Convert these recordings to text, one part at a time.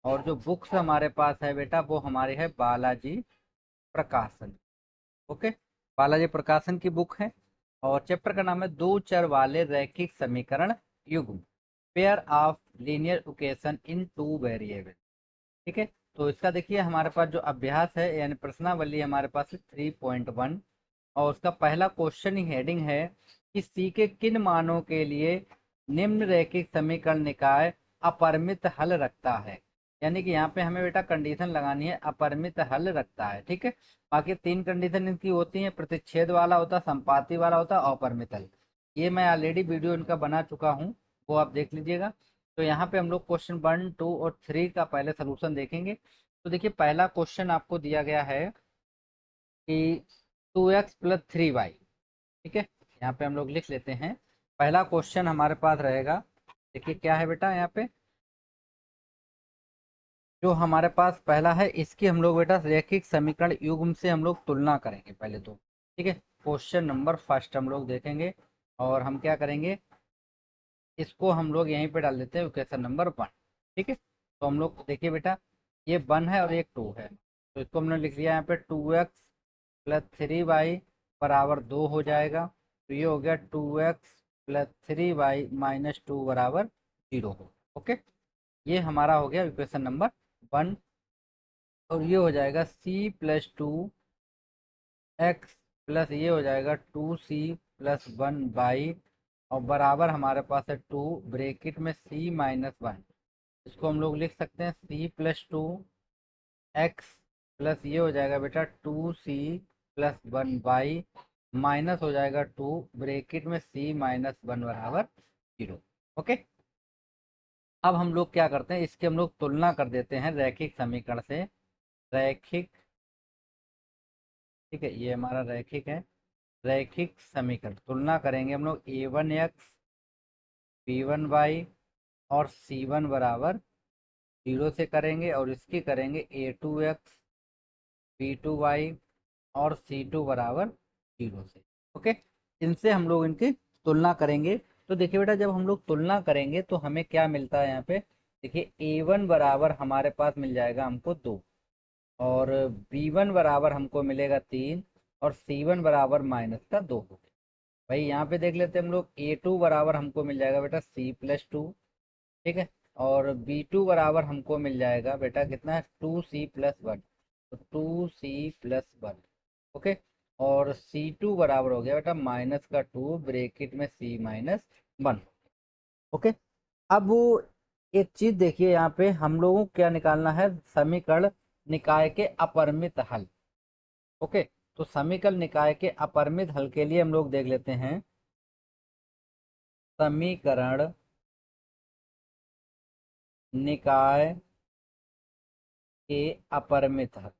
और जो बुक्स हमारे पास है बेटा वो हमारी है बालाजी प्रकाशन। ओके, बालाजी प्रकाशन की बुक है। और चैप्टर का नाम है दो चर वाले रैखिक समीकरण युग्म, pair of linear equation in two variable. ठीक है, तो इसका देखिए हमारे पास जो अभ्यास है यानी प्रश्नावली हमारे पास है 3.1। और उसका पहला क्वेश्चन ही हेडिंग है कि सी के किन मानों के लिए निम्न रैखिक समीकरण निकाय अपरिमित हल रखता है। यानी कि यहाँ पे हमें बेटा कंडीशन लगानी है अपरिमित हल रखता है। ठीक है, बाकी तीन कंडीशन इनकी होती हैं, प्रतिच्छेद वाला होता है, संपाती वाला होता है, अपरिमित हल। ये मैं ऑलरेडी वीडियो इनका बना चुका हूँ, वो आप देख लीजिएगा। तो यहाँ पे हम लोग क्वेश्चन 1, 2 और 3 का पहले सोल्यूशन देखेंगे। तो देखिए पहला क्वेश्चन आपको दिया गया है कि 2x + 3y। ठीक है, यहाँ पे हम लोग लिख लेते हैं। पहला क्वेश्चन हमारे पास रहेगा, देखिए क्या है बेटा यहाँ पे जो हमारे पास पहला है, इसकी हम लोग बेटा रैखिक समीकरण युग्म से हम लोग तुलना करेंगे पहले तो। ठीक है, क्वेश्चन नंबर फर्स्ट हम लोग देखेंगे और हम क्या करेंगे, इसको हम लोग यहीं पे डाल देते हैं इक्वेशन नंबर 1। ठीक है, तो हम लोग देखिए बेटा ये 1 है और एक 2 है, तो इसको हमने लिख लिया यहाँ पे 2x + 3y बराबर 2 हो जाएगा। तो ये हो गया 2x + 3y - 2 बराबर 0 हो। ओके, ये हमारा हो गया इक्वेशन नंबर 1। और ये हो जाएगा c + 2x प्लस ये हो जाएगा 2c + 1y और बराबर हमारे पास है 2 ब्रैकेट में c - 1। इसको हम लोग लिख सकते हैं c + 2x प्लस ये हो जाएगा बेटा 2c + 1y माइनस हो जाएगा 2 ब्रैकेट में c - 1 बराबर 0। ओके, अब हम लोग क्या करते हैं, इसकी हम लोग तुलना कर देते हैं रैखिक समीकरण से। रैखिक, ठीक है, ये हमारा रैखिक है। रैखिक समीकरण तुलना करेंगे हम लोग a1x b1y और c1 बराबर 0 से करेंगे और इसकी करेंगे a2x b2y और c2 बराबर 0 से। ओके, इनसे हम लोग इनकी तुलना करेंगे। तो देखिए बेटा जब हम लोग तुलना करेंगे तो हमें क्या मिलता है यहाँ पे, देखिए a1 बराबर हमारे पास मिल जाएगा हमको 2 और b1 बराबर हमको मिलेगा 3 और c1 बराबर -2 हो गया। भाई यहाँ पे देख लेते हैं हम लोग a2 बराबर हमको मिल जाएगा बेटा c + 2। ठीक है, और b2 बराबर हमको मिल जाएगा बेटा कितना है 2c + 1। तो 2c + 1। ओके, और c2 बराबर हो गया बेटा -2 ब्रैकेट में c - 1। ओके, अब वो एक चीज देखिए यहाँ पे हम लोगों को क्या निकालना है, समीकरण निकाय के अपरिमित हल। ओके, तो समीकरण निकाय के अपरिमित हल के लिए हम लोग देख लेते हैं समीकरण निकाय के अपरिमित हल।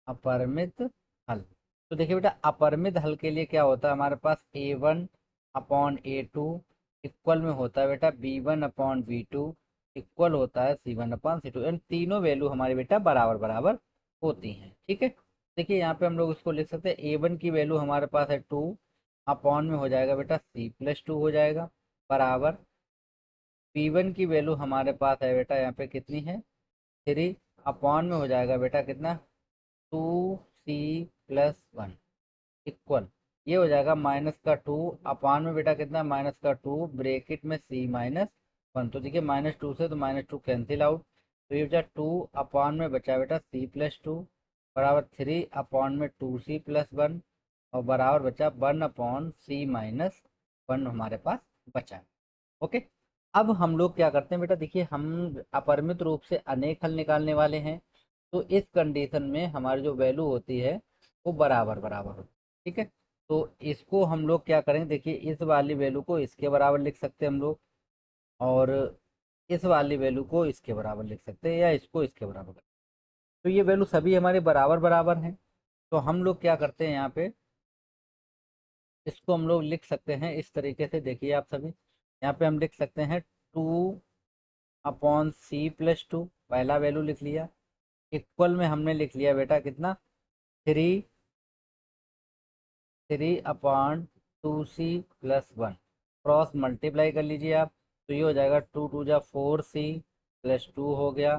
अपरिमित हल, तो देखिए बेटा अपरिमित हल के लिए क्या होता है हमारे पास a1/a2 इक्वल में होता है बेटा b1/b2 इक्वल होता है c1/c2। इन तीनों वैल्यू हमारे बेटा बराबर बराबर होती हैं। ठीक है, देखिए यहाँ पे हम लोग इसको लिख सकते हैं a1 की वैल्यू हमारे पास है 2 अपॉन में हो जाएगा बेटा c + 2 हो जाएगा बराबर b1 की वैल्यू हमारे पास है बेटा यहाँ पे कितनी है 3 अपॉन में हो जाएगा बेटा कितना 2c + 1 इक्वल ये हो जाएगा -2 अपान में बेटा कितना -2 ब्रैकेट में c - 1। तो देखिए -2 से तो -2 कैंसिल आउट, तो ये बचा 2 अपान में बचा बेटा c + 2 बराबर 3 अपॉन में 2c + 1 और बराबर बचा 1/c - 1 हमारे पास बचा। ओके, अब हम लोग क्या करते हैं बेटा, देखिए हम अपरिमित रूप से अनेक हल निकालने वाले हैं। तो इस कंडीशन में हमारी जो वैल्यू होती है वो बराबर बराबर होती है। ठीक है, तो इसको हम लोग क्या करेंगे, देखिए इस वाली वैल्यू को इसके बराबर लिख सकते हैं हम लोग और इस वाली वैल्यू को इसके बराबर लिख सकते हैं या इसको इसके बराबर। तो ये वैल्यू सभी हमारे बराबर बराबर हैं। तो हम लोग क्या करते हैं यहाँ पे, इसको हम लोग लिख सकते हैं इस तरीके से। देखिए आप सभी यहाँ पे हम लिख सकते हैं 2/c + 2 पहला वैल्यू लिख लिया इक्वल में हमने लिख लिया बेटा कितना 3 3/2c + 1 क्रॉस मल्टीप्लाई कर लीजिए आप। तो ये हो जाएगा 2 × 2 = 4c प्लस 2 हो गया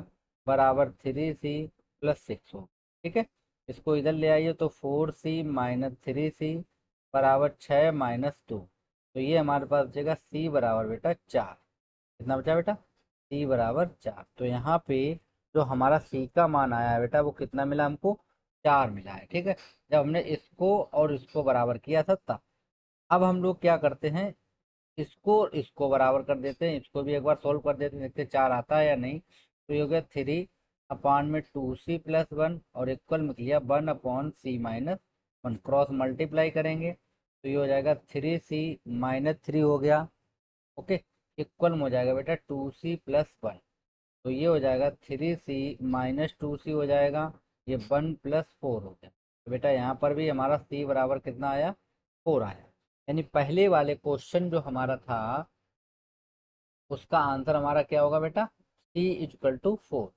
बराबर 3c प्लस 6 हो। ठीक है, इसको इधर ले आइए तो 4c माइनस 3c बराबर 6 माइनस 2। तो ये हमारे पास बचेगा c बराबर बेटा 4। कितना बचा बेटा? c बराबर 4। तो यहाँ पे जो हमारा c का मान आया है बेटा वो कितना मिला हमको? 4 मिला है। ठीक है, जब हमने इसको और इसको बराबर किया था तब। अब हम लोग क्या करते हैं, इसको बराबर कर देते हैं, इसको भी एक बार सोल्व कर देते हैं, देखते हैं 4 आता है या नहीं। तो ये हो गया 3 में 2c प्लस 1 और इक्वल में किया 1/c-1, क्रॉस मल्टीप्लाई करेंगे तो ये हो जाएगा 3c-3 हो गया। ओके, इक्वल में हो जाएगा बेटा 2c प्लस 1। तो ये हो जाएगा 3c-2c हो जाएगा, ये 1 + 4 हो गया। तो बेटा यहाँ पर भी हमारा c बराबर कितना आया? 4 आया। यानी पहले वाले क्वेश्चन जो हमारा था उसका आंसर हमारा क्या होगा बेटा? c = 4।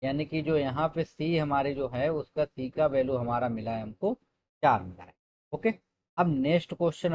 यानी कि जो यहाँ पे c हमारी जो है उसका c का वैल्यू हमारा मिला है हमको 4 मिला है। ओके, अब नेक्स्ट क्वेश्चन